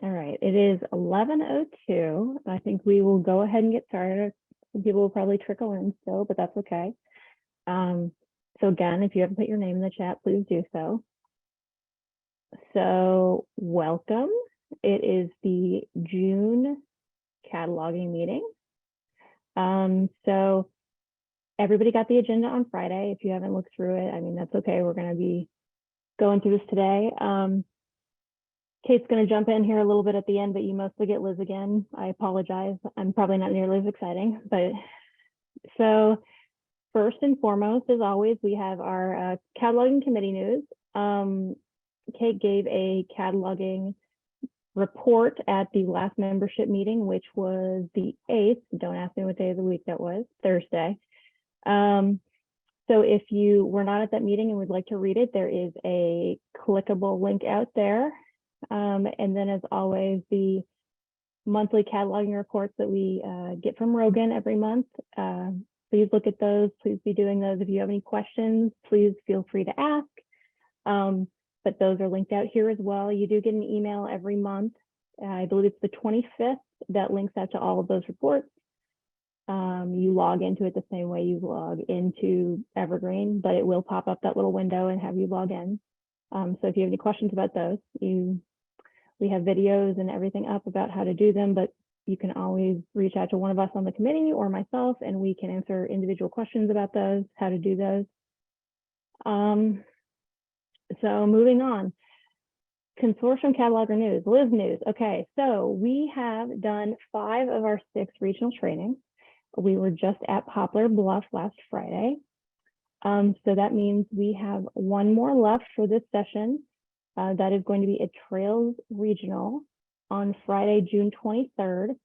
All right, it is 11:02. I think we will go ahead and get started. Some people will probably trickle in still, but that's okay. So again, if you haven't put your name in the chat, please do so. So welcome. It is the June cataloging meeting. So everybody got the agenda on Friday. If you haven't looked through it, I mean, that's okay. We're going to be going through this today. Kate's going to jump in here a little bit at the end, but you mostly get Liz again. I apologize. I'm probably not nearly as exciting, but so first and foremost, as always, we have our cataloging committee news. Kate gave a cataloging report at the last membership meeting, which was the 8th. Don't ask me what day of the week that was, Thursday. So if you were not at that meeting and would like to read it, there is a clickable link out there. And then as always, the monthly cataloging reports that we get from Rogan every month. Please look at those. Please be doing those. If you have any questions, please feel free to ask. But those are linked out here as well. You do get an email every month. I believe it's the 25th that links out to all of those reports. You log into it the same way you log into Evergreen, but it will pop up that little window and have you log in. So if you have any questions about those, we have videos and everything up about how to do them, but you can always reach out to one of us on the committee or myself, and we can answer individual questions about those, how to do those. So moving on, consortium cataloger news, Liz news. Okay, so we have done 5 of our 6 regional trainings. We were just at Poplar Bluff last Friday. So that means we have 1 more left for this session. That is going to be a Trails Regional on Friday, June 23rd.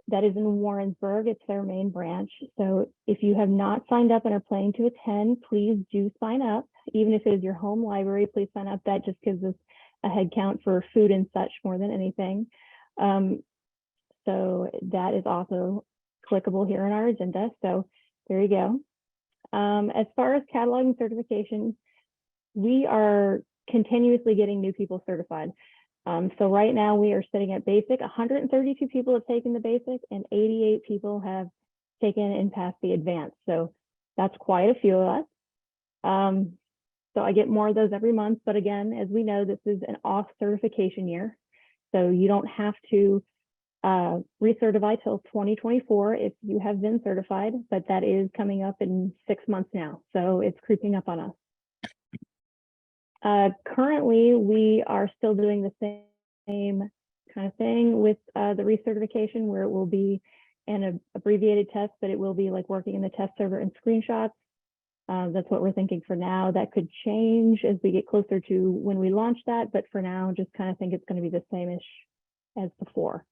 That is in Warrensburg. It's their main branch. So if you have not signed up and are planning to attend, please do sign up. Even if it is your home library, please sign up. That just gives us a head count for food and such more than anything. So that is also clickable here in our agenda. So there you go. As far as cataloging certification, we are continuously getting new people certified. So right now we are sitting at basic. 132 people have taken the basic and 88 people have taken and passed the advanced. So that's quite a few of us. So I get more of those every month. But again, as we know, this is an off certification year. So you don't have to recertify till 2024 if you have been certified, but that is coming up in 6 months now. So it's creeping up on us. Currently, we are still doing the same kind of thing with the recertification, where it will be an abbreviated test, but it will be like working in the test server and screenshots. That's what we're thinking for now. That could change as we get closer to when we launch that, but for now, just kind of think it's going to be the same-ish as before.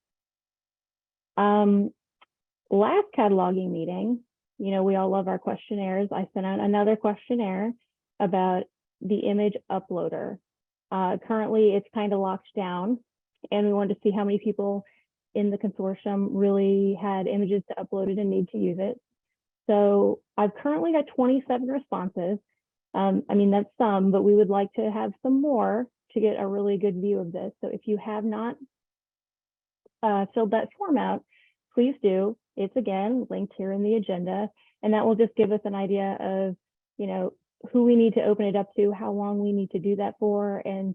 Last cataloging meeting, you know, we all love our questionnaires. I sent out another questionnaire about the image uploader. Currently, it's kind of locked down, and we wanted to see how many people in the consortium really had images to upload it and need to use it. So I've currently got 27 responses. I mean, that's some, but we would like to have some more to get a really good view of this. So if you have not filled that form out, please do. It's again linked here in the agenda, and that will just give us an idea of, you know, who we need to open it up to, how long we need to do that for, and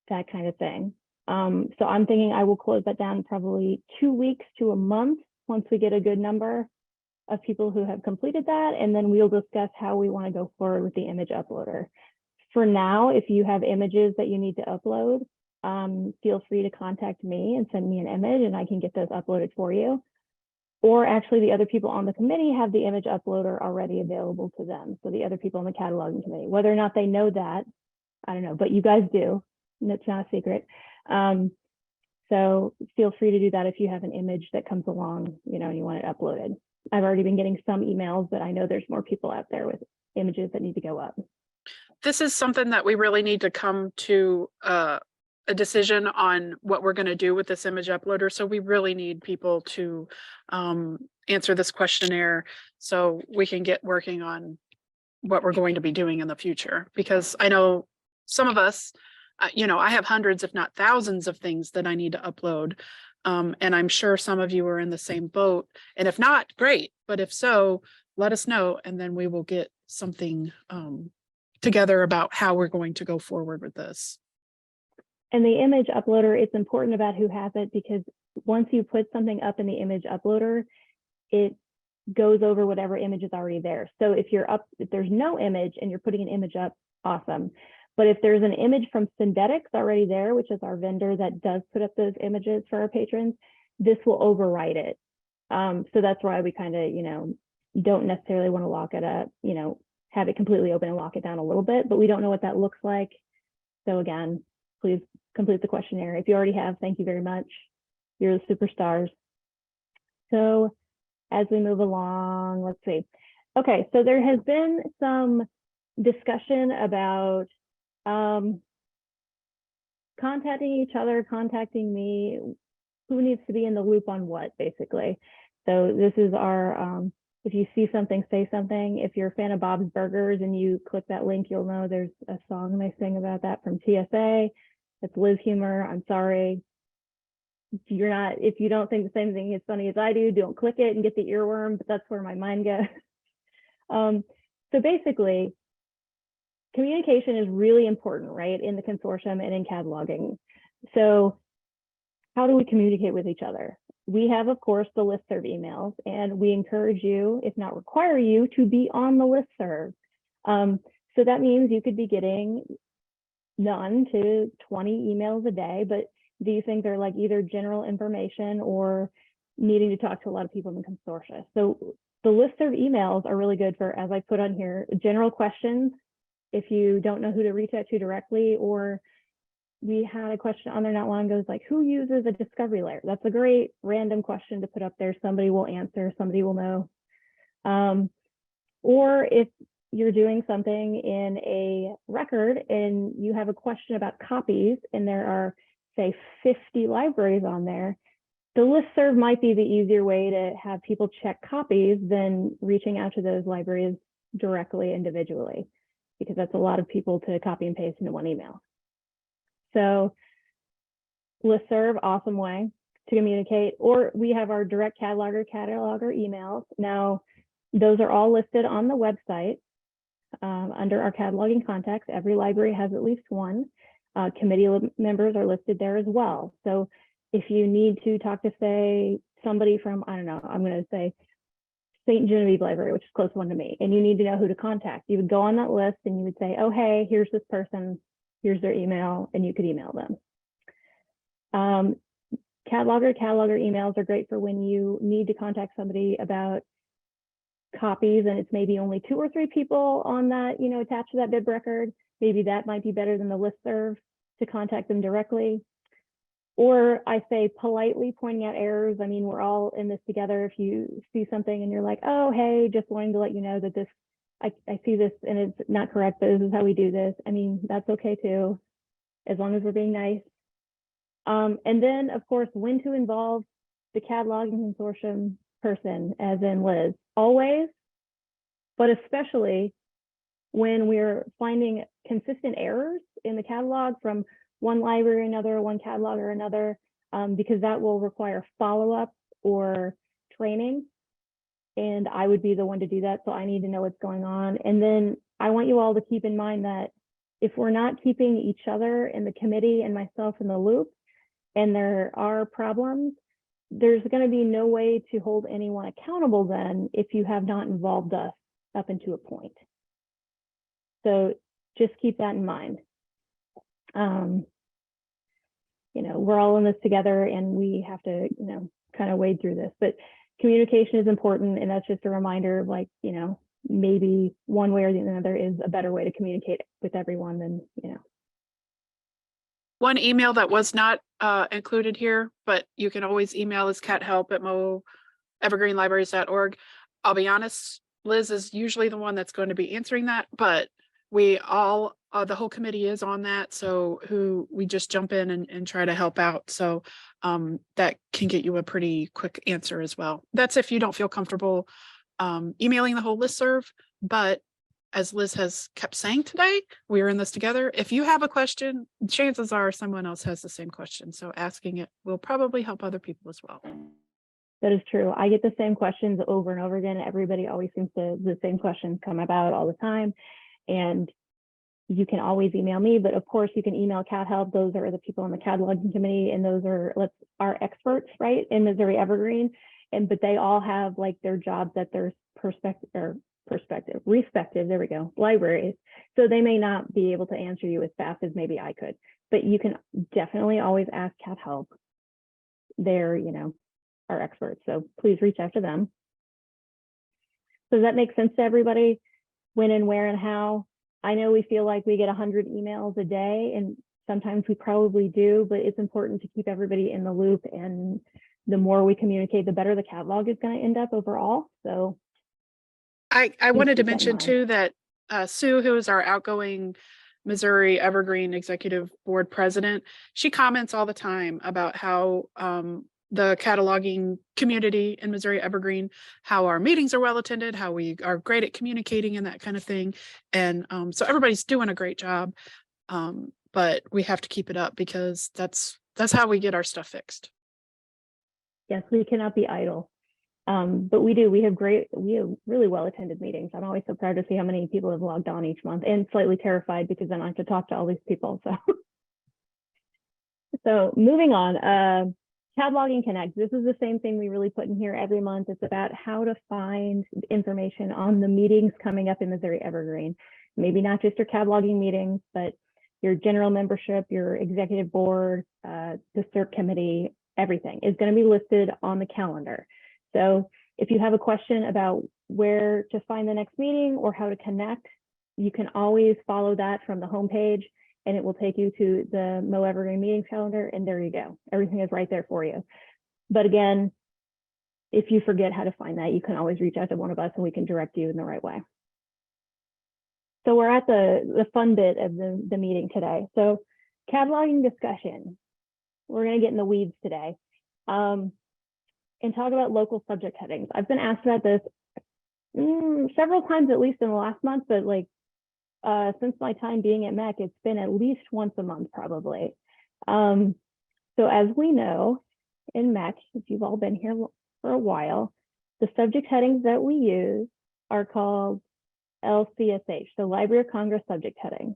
that kind of thing. So I'm thinking I will close that down probably 2 weeks to a month once we get a good number of people who have completed that, and then we'll discuss how we want to go forward with the image uploader. For now, if you have images that you need to upload, feel free to contact me and send me an image and I can get those uploaded for you. Or actually the other people on the committee have the image uploader already available to them. So the other people on the cataloging committee, whether or not they know that, I don't know, but you guys do, and it's not a secret. So feel free to do that if you have an image that comes along, you know, and you want it uploaded. I've already been getting some emails, but I know there's more people out there with images that need to go up. This is something that we really need to come to a decision on what we're going to do with this image uploader. So we really need people to answer this questionnaire so we can get working on what we're going to be doing in the future. Because I know some of us you know, I have hundreds, if not thousands of things that I need to upload. And I'm sure some of you are in the same boat. And if not, great. But if so, let us know, and then we will get something together about how we're going to go forward with this. And the image uploader, it's important about who has it, because once you put something up in the image uploader, it goes over whatever image is already there. So if there's no image and you're putting an image up, awesome. But if there's an image from Synthetics already there, which is our vendor that does put up those images for our patrons, this will override it. So that's why we kind of, you know, don't necessarily want to lock it up, you know, have it completely open and lock it down a little bit, but we don't know what that looks like. So again, please complete the questionnaire. If you already have, thank you very much. You're the superstars. So as we move along, let's see. Okay, so there has been some discussion about contacting each other, contacting me, who needs to be in the loop on what, basically. So this is our, if you see something, say something. If you're a fan of Bob's Burgers and you click that link, you'll know there's a song they sing about that from TSA. It's Liz humor. I'm sorry. If you don't think the same thing is funny as I do, don't click it and get the earworm, but that's where my mind goes. So basically, communication is really important, right, in the consortium and in cataloging. So how do we communicate with each other? We have, of course, the listserv emails, and we encourage you, if not require you, to be on the listserv. So that means you could be getting none to 20 emails a day, but these things are like either general information or needing to talk to a lot of people in the consortia. So the listserv emails are really good for, as I put on here, general questions. If you don't know who to reach out to directly, or we had a question on there not long ago, like, who uses a discovery layer? That's a great random question to put up there. Somebody will answer, somebody will know. Or if you're doing something in a record and you have a question about copies and there are, say, 50 libraries on there, the listserv might be the easier way to have people check copies than reaching out to those libraries directly individually, because that's a lot of people to copy and paste into one email. So listserv, awesome way to communicate. Or we have our direct cataloger emails. Now, those are all listed on the website under our cataloging contacts. Every library has at least one. Committee members are listed there as well. So if you need to talk to, say, somebody from, I don't know, I'm going to say St. Genevieve Library, which is close one to me, and you need to know who to contact, you would go on that list and you would say, oh, hey, here's this person, here's their email, and you could email them. Cataloger emails are great for when you need to contact somebody about copies and it's maybe only 2 or 3 people on that, you know, attached to that bib record. Maybe that might be better than the listserv to contact them directly. Or I say politely pointing out errors. I mean, we're all in this together. If you see something and you're like, oh, hey, just wanting to let you know that this, I see this and it's not correct, but this is how we do this. I mean, that's okay too, as long as we're being nice. And then, of course, when to involve the cataloging consortium person, as in Liz, always, but especially when we're finding consistent errors in the catalog from one library or another, one catalog or another, because that will require follow-up or training. And I would be the one to do that. So I need to know what's going on. And then I want you all to keep in mind that if we're not keeping each other in the committee and myself in the loop, and there are problems, there's going to be no way to hold anyone accountable then if you have not involved us up into a point. So just keep that in mind. You know, we're all in this together and we have to, you know, kind of wade through this, but communication is important. And that's just a reminder of, like, you know, maybe one way or the other is a better way to communicate with everyone than, you know. One email that was not included here, but you can always email is cathehelp@moevergreenlibraries.org. I'll be honest, Liz is usually the one that's going to be answering that, but we all, the whole committee is on that. So we just jump in and try to help out. So that can get you a pretty quick answer as well. That's if you don't feel comfortable emailing the whole listserv, but as Liz has kept saying today, we are in this together. If you have a question, chances are someone else has the same question. So asking it will probably help other people as well. That is true. I get the same questions over and over again. Everybody always seems to, the same questions come about all the time. And you can always email me, but of course you can email CAD Help. Those are the people on the cataloging committee, and those are our experts, right, in Missouri Evergreen. But they all have like their jobs at their respective, there we go, libraries. So they may not be able to answer you as fast as maybe I could, but you can definitely always ask CAD Help. They're, our experts. So please reach out to them. So does that make sense to everybody? When and where and how? I know we feel like we get 100 emails a day, and sometimes we probably do, but it's important to keep everybody in the loop. And the more we communicate, the better the catalog is going to end up overall. So I wanted to keep that in mention mind. too that Sue, who is our outgoing Missouri Evergreen Executive Board President, she comments all the time about how the cataloging community in Missouri Evergreen, how our meetings are well attended, how we are great at communicating and that kind of thing. And so everybody's doing a great job, but we have to keep it up because that's how we get our stuff fixed. Yes, we cannot be idle. But we have really well attended meetings. I'm always so proud to see how many people have logged on each month, and slightly terrified because then I have to talk to all these people. So moving on, Cataloging Connect. This is the same thing we really put in here every month. It's about how to find information on the meetings coming up in Missouri Evergreen. Maybe not just your cataloging meetings, but your general membership, your executive board, the CERC committee, everything is going to be listed on the calendar. So if you have a question about where to find the next meeting or how to connect, you can always follow that from the homepage, and it will take you to the Mo Evergreen meetings calendar, and there you go. Everything is right there for you. But again, if you forget how to find that, you can always reach out to one of us and we can direct you in the right way. So we're at the fun bit of the meeting today. So cataloging discussion. We're going to get in the weeds today. And talk about local subject headings. I've been asked about this several times, at least in the last month, but like since my time being at MEC, it's been at least once a month probably. So as we know in MEC, if you've all been here for a while, the subject headings that we use are called LCSH, so Library of Congress subject heading.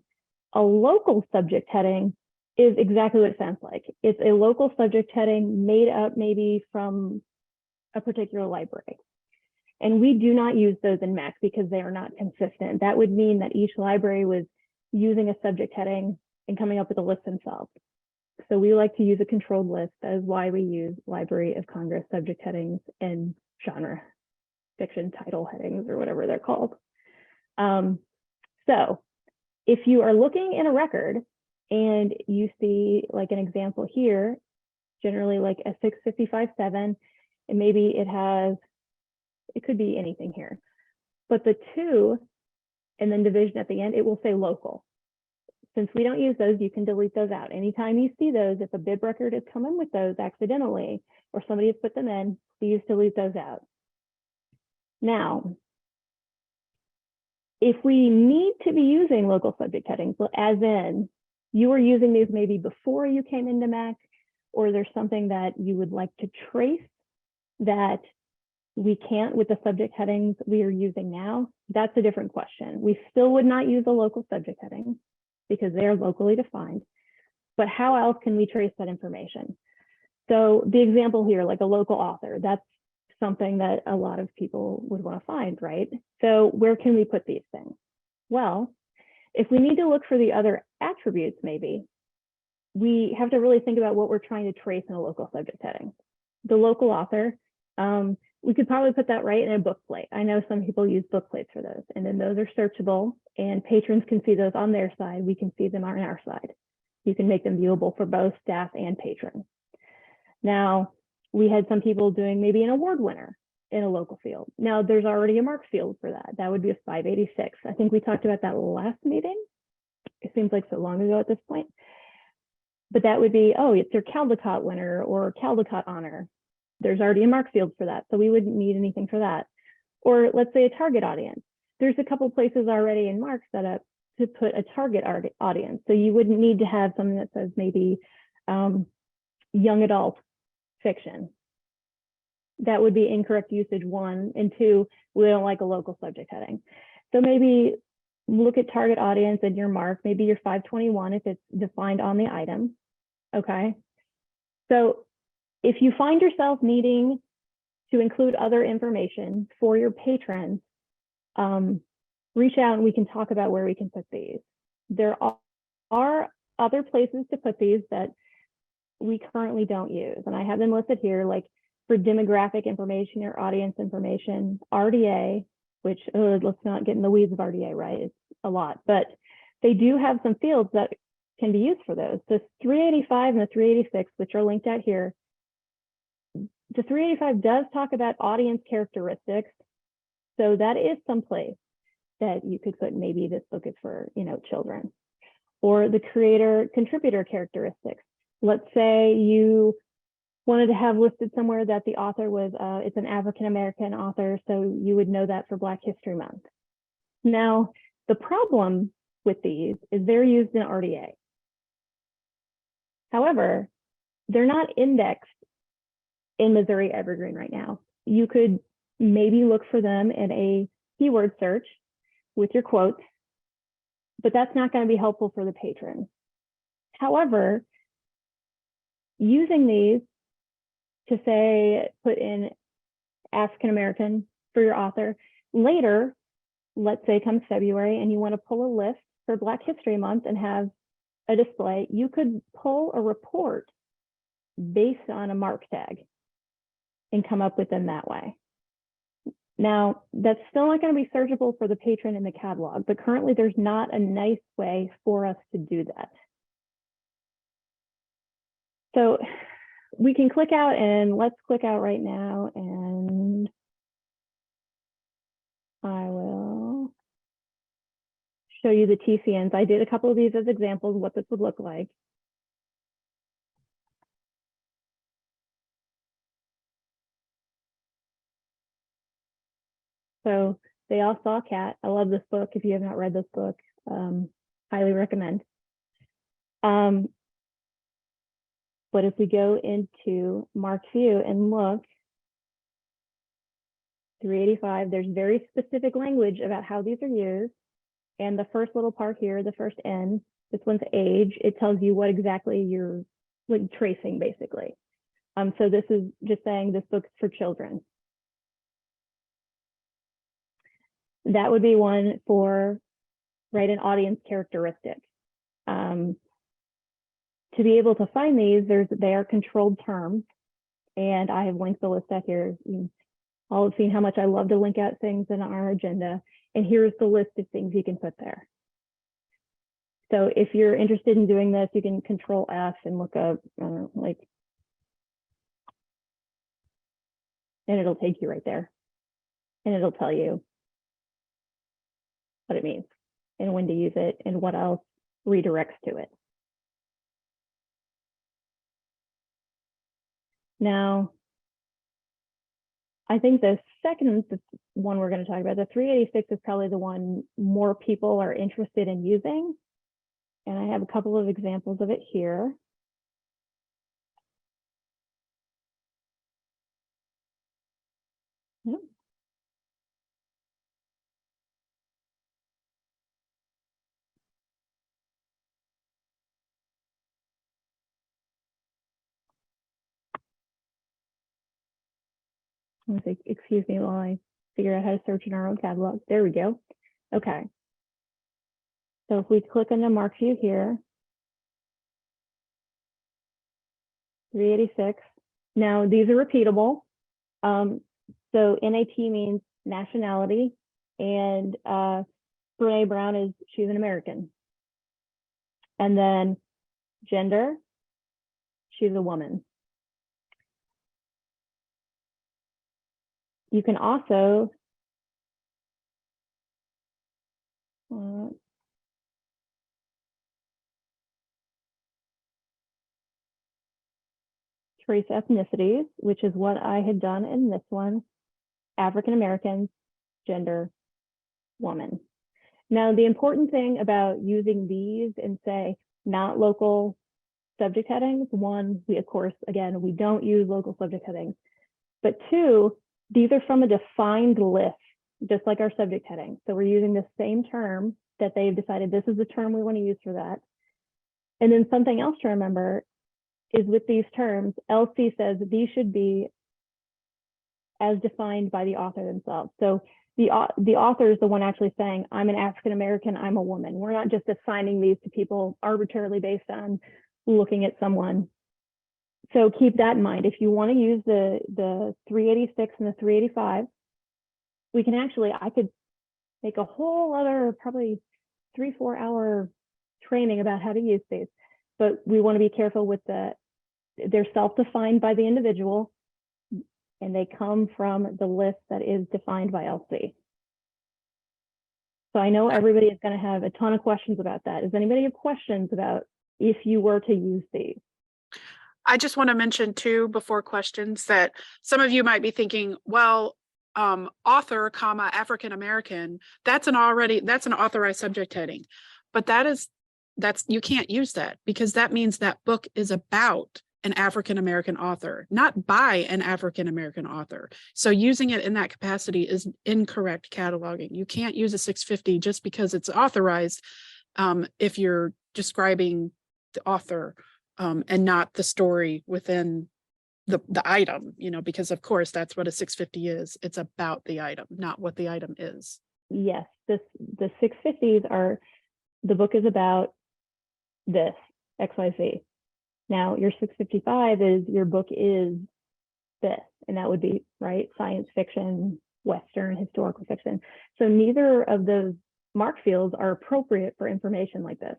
A local subject heading is exactly what it sounds like. It's a local subject heading made up maybe from a particular library. And we do not use those in MEC because they are not consistent. That would mean that each library was using a subject heading and coming up with a list themselves. So we like to use a controlled list. That is why we use Library of Congress subject headings and genre fiction title headings or whatever they're called. So if you are looking in a record and you see like an example here, generally like a 655-7, and maybe it could be anything here, but the 2 and then division at the end, it will say local. Since we don't use those, you can delete those out. Anytime you see those, if a bib record has come in with those accidentally, or somebody has put them in, please delete those out. Now, if we need to be using local subject headings, as in you were using these maybe before you came into MEC, or there's something that you would like to trace that we can't with the subject headings we are using now, that's a different question. We still would not use a local subject heading because they are locally defined, but how else can we trace that information? So the example here, like a local author, that's something that a lot of people would want to find, right? So where can we put these things? Well, if we need to look for the other attributes, maybe, we have to really think about what we're trying to trace in a local subject heading. The local author, we could probably put that right in a book plate. I know some people use book plates for those, and then those are searchable and patrons can see those on their side. We can see them on our side. You can make them viewable for both staff and patrons. Now, we had some people doing maybe an award winner in a local field. Now there's already a mark field for that. That would be a 586. I think we talked about that last meeting. It seems like so long ago at this point. But that would be, oh, it's your Caldecott winner or Caldecott honor. There's already a mark field for that, so we wouldn't need anything for that. Or let's say a target audience. there's a couple places already in Mark set up to put a target audience. So you wouldn't need to have something that says maybe young adult fiction. That would be incorrect usage, 1, and 2, we don't like a local subject heading. So maybe look at target audience in your Mark, maybe your 521 if it's defined on the item, okay? So if you find yourself needing to include other information for your patrons, reach out and we can talk about where we can put these. There are other places to put these that we currently don't use. And I have them listed here, like for demographic information or audience information, RDA, which let's not get in the weeds of RDA, right? It's a lot, but they do have some fields that can be used for those. The 385 and the 386, which are linked out here, the 385 does talk about audience characteristics. So that is someplace that you could put, maybe this book is for, children, or the creator contributor characteristics. Let's say you wanted to have listed somewhere that the author was, it's an African-American author, so you would know that for Black History Month. Now, the problem with these is they're used in RDA. However, they're not indexed in Missouri Evergreen right now. You could maybe look for them in a keyword search with your quotes, but that's not going to be helpful for the patron. However, using these to say, put in African-American for your author, later, let's say comes February and you want to pull a list for Black History Month and have a display, you could pull a report based on a mark tag and come up with them that way. Now, that's still not going to be searchable for the patron in the catalog, but currently there's not a nice way for us to do that. So we can click out, and let's click out right now, and I will show you the TCNs. I did a couple of these as examples of what this would look like. So They All Saw a Cat. I love this book. If you have not read this book, highly recommend. But if we go into Mark View and look, 385, there's very specific language about how these are used. And the first little part here, the first N, this one's age. It tells you what exactly you're like tracing, basically. So this is just saying this book's for children. That would be one for, right, an audience characteristic. To be able to find these, they are controlled terms, and I have linked the list out here. You all have seen how much I love to link out things in our agenda, and here's the list of things you can put there. So if you're interested in doing this, you can Control F and look up, and it'll take you right there, and it'll tell you what it means and when to use it and what else redirects to it. Now, I think the second one we're going to talk about, the 386, is probably the one more people are interested in using. And I have a couple of examples of it here. Yep. Excuse me while I figure out how to search in our own catalog. There we go. Okay. So if we click on the Mark View here, 386. Now these are repeatable. So NAT means nationality, and Brene Brown she's an American. And then gender, she's a woman. You can also trace ethnicities, which is what I had done in this one. African Americans, gender, woman. Now, the important thing about using these and say not local subject headings, one, we, of course, again, we don't use local subject headings, but two, these are from a defined list, just like our subject heading. So we're using the same term that they've decided this is the term we want to use for that. And then something else to remember is with these terms, LC says these should be as defined by the author themselves. So the author is the one actually saying, I'm an African-American, I'm a woman. We're not just assigning these to people arbitrarily based on looking at someone. So keep that in mind. If you want to use the 386 and the 385, we can actually, I could make a whole other probably 3-4 hour training about how to use these, but we want to be careful with they're self-defined by the individual and they come from the list that is defined by LC. So I know everybody is going to have a ton of questions about that. Does anybody have questions about if you were to use these? I just want to mention too, before questions, that some of you might be thinking, well, author, comma, African-American, that's an authorized subject heading, but you can't use that because that means that book is about an African-American author, not by an African-American author. So using it in that capacity is incorrect cataloging. You can't use a 650 just because it's authorized if you're describing the author and not the story within the item, because of course that's what a 650 is. It's about the item, not what the item is. Yes, the 650s are, the book is about this, XYZ. Now your 655 is your book is this, and that would be, right, science fiction, Western, historical fiction. So neither of those mark fields are appropriate for information like this.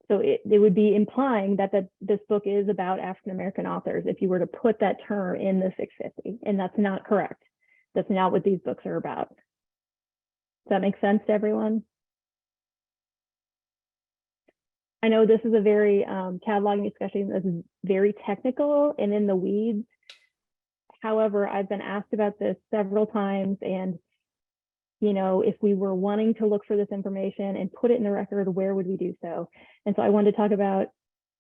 So it would be implying that this book is about African-American authors if you were to put that term in the 650, and that's not correct. That's not what these books are about. Does that make sense to everyone? I know this is a very cataloging discussion that's very technical and in the weeds. However, I've been asked about this several times, and if we were wanting to look for this information and put it in the record, where would we do so? And so I wanted to talk about,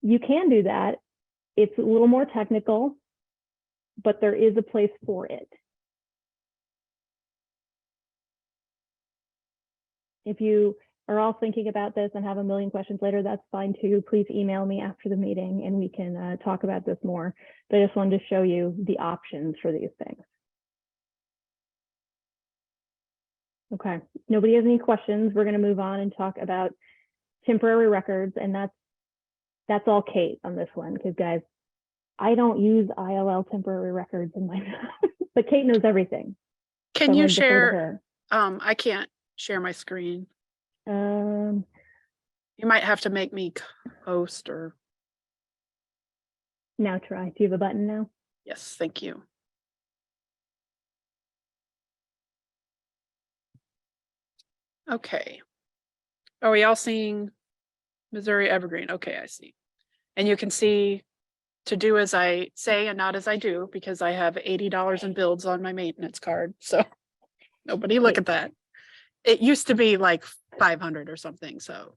you can do that. It's a little more technical, but there is a place for it. If you are all thinking about this and have a million questions later, that's fine too. Please email me after the meeting and we can talk about this more. But I just wanted to show you the options for these things. Okay, nobody has any questions. We're going to move on and talk about temporary records, and that's all Kate on this one, because guys, I don't use ILL temporary records in my but Kate knows everything. Can you share? I can't share my screen. You might have to make me host or. Now try. Do you have a button now? Yes, thank you. Okay. Are we all seeing Missouri Evergreen? Okay, I see. And you can see to do as I say and not as I do, because I have $80 in bills on my maintenance card. So nobody look at that. It used to be like 500 or something. So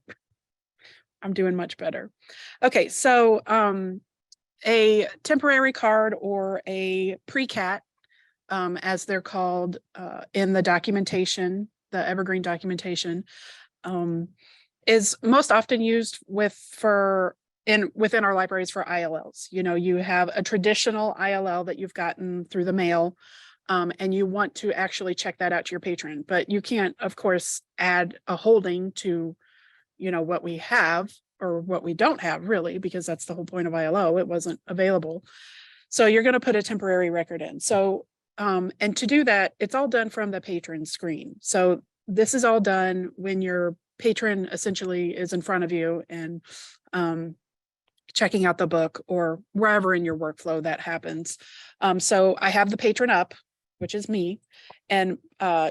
I'm doing much better. Okay, so a temporary card or a pre-cat, as they're called in the documentation, the Evergreen documentation, is most often used within our libraries for ILLs. You have a traditional ILL that you've gotten through the mail, and you want to actually check that out to your patron, but you can't, of course, add a holding to, what we have or what we don't have really, because that's the whole point of ILO. It wasn't available. So you're going to put a temporary record in. So, and to do that, it's all done from the patron screen. So this is all done when your patron essentially is in front of you and checking out the book or wherever in your workflow that happens. So I have the patron up, which is me, and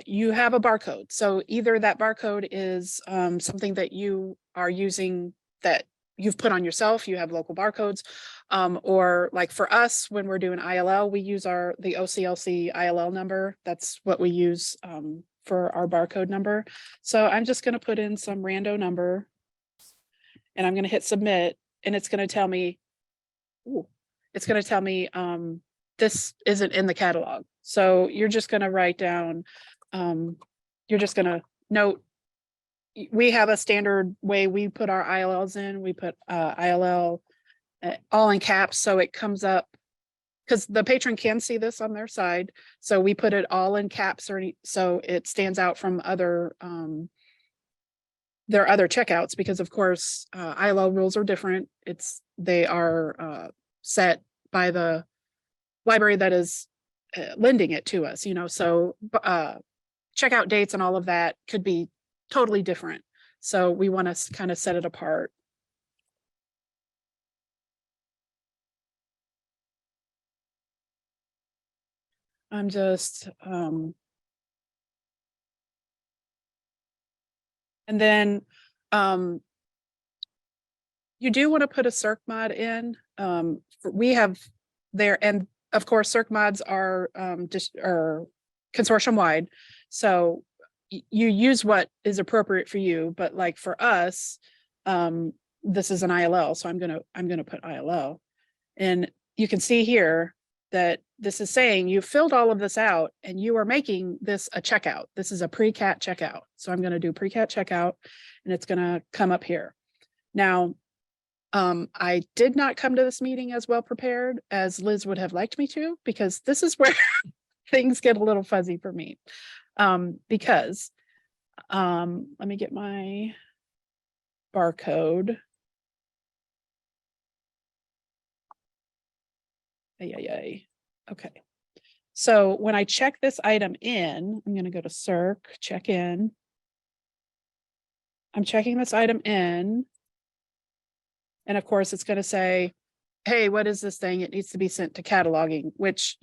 you have a barcode. So either that barcode is something that you are using that you've put on yourself, you have local barcodes, or like for us, when we're doing ILL, we use the OCLC ILL number. That's what we use for our barcode number. So I'm just gonna put in some rando number. And I'm gonna hit submit, and it's gonna tell me, this isn't in the catalog. So you're just gonna write down, you're just gonna note, we have a standard way we put our ILLs in. We put ILL all in caps, so it comes up, because the patron can see this on their side. So we put it all in caps, so it stands out from other their other checkouts, because of course ILL rules are different. They are set by the library that is lending it to us, so checkout dates and all of that could be totally different. So we want to kind of set it apart. I'm just, and then you do want to put a circ mod in. We have there, and of course, circ mods are consortium wide. So you use what is appropriate for you, but like for us, this is an ILL, so I'm gonna put ILL, and you can see here that this is saying you filled all of this out and you are making this a checkout. This is a pre-cat checkout. So I'm going to do pre-cat checkout, and it's going to come up here. Now, I did not come to this meeting as well prepared as Liz would have liked me to, because this is where things get a little fuzzy for me. Because let me get my barcode. Okay. So when I check this item in, I'm going to go to circ, check in. I'm checking this item in. And of course, it's going to say, hey, what is this thing? It needs to be sent to cataloging, which,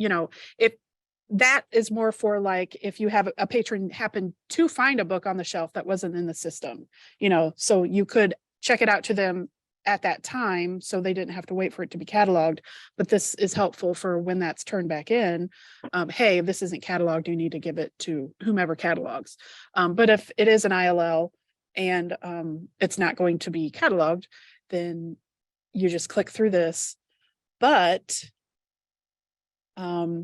if that is more for like, if you have a patron happen to find a book on the shelf that wasn't in the system, so you could check it out to them at that time, so they didn't have to wait for it to be cataloged. But this is helpful for when that's turned back in. Hey, if this isn't cataloged, you need to give it to whomever catalogs. But if it is an ILL and it's not going to be cataloged, then you just click through this. But and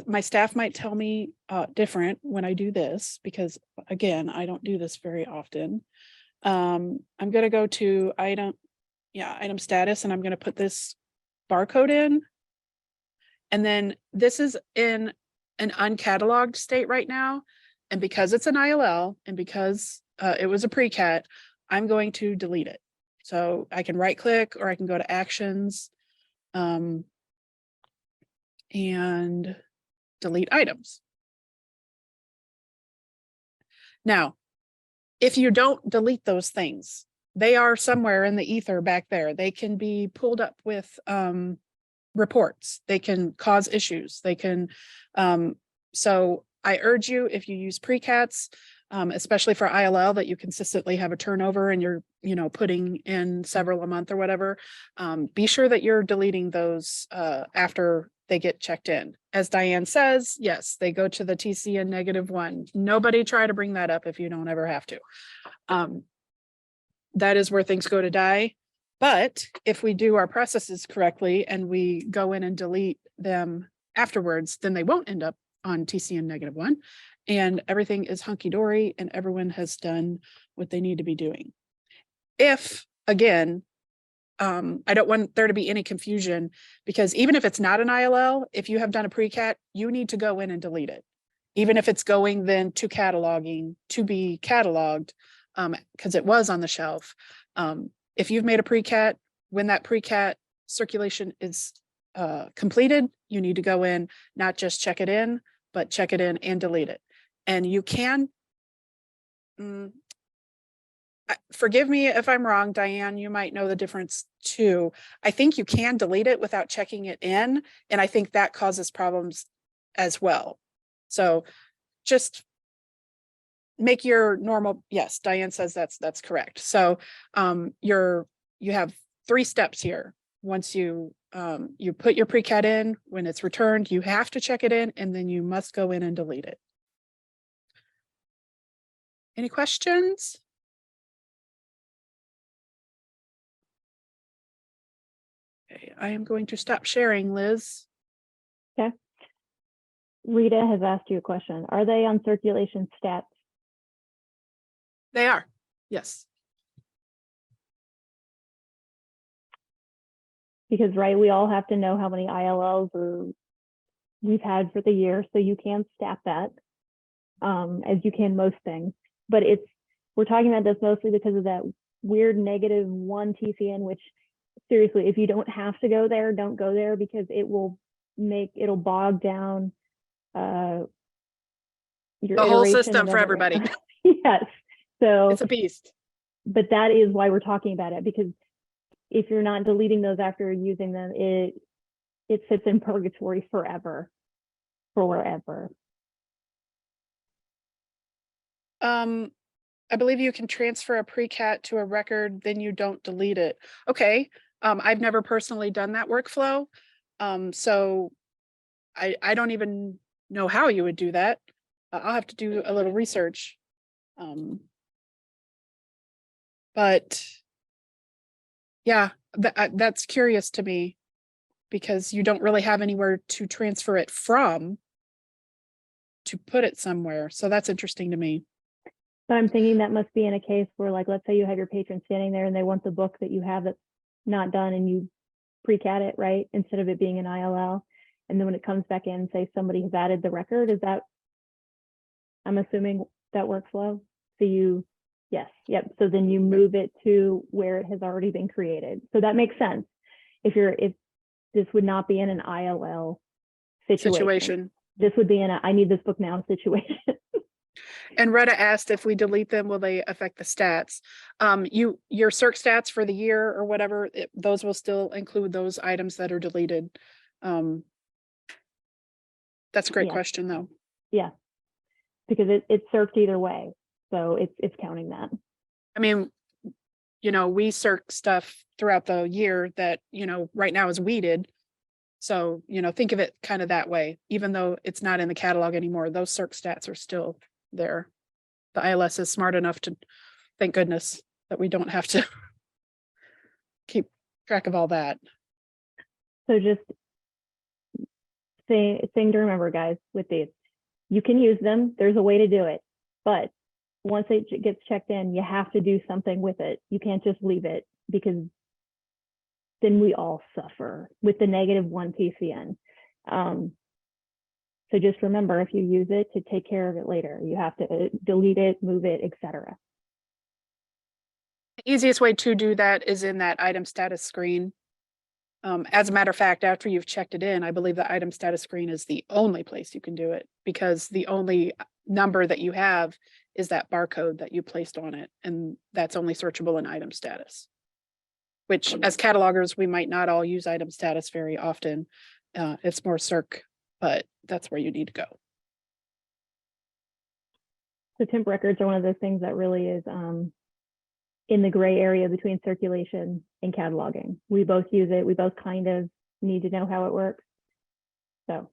my staff might tell me different when I do this, because again, I don't do this very often. I'm going to go to item status, and I'm going to put this barcode in. And then this is in an uncatalogued state right now. And because it's an ILL and because it was a pre-cat, I'm going to delete it. So I can right click, or I can go to actions and delete items. Now, if you don't delete those things, they are somewhere in the ether back there. They can be pulled up with reports. They can cause issues. They can, so I urge you, if you use pre-cats, especially for ILL, that you consistently have a turnover and you're, putting in several a month or whatever, be sure that you're deleting those after they get checked in. As Diane says, yes, they go to the TCN -1. Nobody try to bring that up if you don't ever have to. That is where things go to die. But if we do our processes correctly and we go in and delete them afterwards, then they won't end up on TCN -1, and everything is hunky-dory and everyone has done what they need to be doing. If, again, I don't want there to be any confusion, because even if it's not an ILL, if you have done a pre-cat, you need to go in and delete it. Even if it's going then to cataloging to be cataloged, because it was on the shelf. If you've made a pre-cat, when that pre-cat circulation is completed, you need to go in, not just check it in, but check it in and delete it. And you can, forgive me if I'm wrong, Diane, you might know the difference too. I think you can delete it without checking it in, and I think that causes problems as well. So just make your normal, yes, Diane says that's correct. So you have 3 steps here. once you you put your pre-CAT in, when it's returned, you have to check it in, and then you must go in and delete it. Any questions? Okay, I am going to stop sharing, Liz. Rita has asked you a question. Are they on circulation stats? They are, yes. Because, right, we all have to know how many ILLs we've had for the year, so you can stat that, as you can most things. But we're talking about this mostly because of that weird -1 TCN, which seriously, if you don't have to go there, don't go there, because it'll bog down your The whole iteration system of for everybody. Yes. So It's a beast. but that is why we're talking about it, because if you're not deleting those after using them, it sits in purgatory forever. I believe you can transfer a pre-CAT to a record, then you don't delete it. Okay. I've never personally done that workflow. So I don't even know how you would do that. I'll have to do a little research. But yeah, that's curious to me, because you don't really have anywhere to transfer it from to put it somewhere. So that's interesting to me. But I'm thinking that must be in a case where, like, let's say you have your patron standing there and they want the book that you have that's not done, and you pre-CAT it, right, instead of it being an ILL. And then when it comes back in, say somebody has added the record, is that, I'm assuming, that workflow? So yes, yep. So then you move it to where it has already been created. So that makes sense. If this would not be in an ILL situation. This would be in a I need this book now situation. And Retta asked, if we delete them, will they affect the stats? Your circ stats for the year or whatever, those will still include those items that are deleted. That's a great question, though. Yeah, because it's circed either way, so it's counting that. I mean, we circ stuff throughout the year that right now is weeded. So think of it kind of that way. Even though it's not in the catalog anymore, those circ stats are still there. The ILS is smart enough to, thank goodness, that we don't have to keep track of all that. So just thing to remember, guys, with these, you can use them. There's a way to do it, but once it gets checked in, you have to do something with it. You can't just leave it, because then we all suffer with the -1 TCN. So just remember, if you use it, to take care of it later. You have to delete it, move it, etc. The easiest way to do that is in that item status screen. As a matter of fact, after you've checked it in, I believe the item status screen is the only place you can do it, because the only number that you have is that barcode that you placed on it, and that's only searchable in item status. Which, as catalogers, we might not all use item status very often. It's more circ, but that's where you need to go. So temp records are one of those things that really is in the gray area between circulation and cataloging. We both use it. We both kind of need to know how it works. So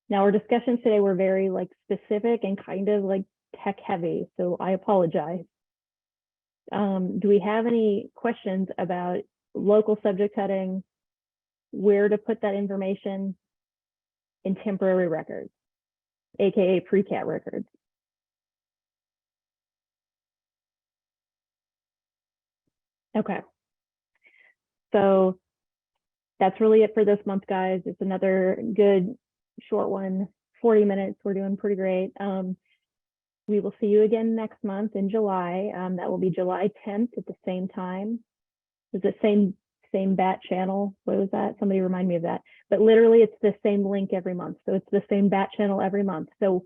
now our discussions today were very specific and kind of tech heavy. So I apologize. Do we have any questions about local subject heading, where to put that information in temporary records, AKA pre-CAT records? Okay. So that's really it for this month, guys. It's another good short one, 40 minutes. We're doing pretty great. We will see you again next month in July. That will be July 10th at the same time. Is it same bat channel? What was that? Somebody remind me of that. But literally, it's the same link every month. So it's the same bat channel every month. So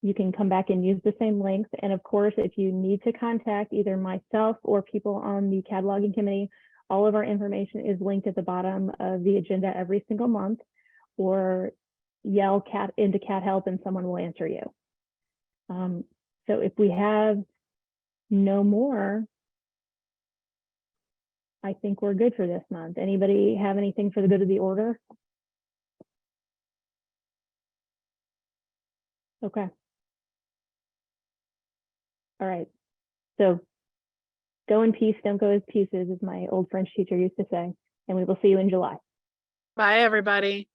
you can come back and use the same links. And of course, if you need to contact either myself or people on the cataloging committee, all of our information is linked at the bottom of the agenda every single month, or yell into Cat Help and someone will answer you. So if we have no more, I think we're good for this month. Anybody have anything for the good of the order? Okay. All right. So go in peace, don't go as pieces, as my old French teacher used to say. And we will see you in July. Bye, everybody.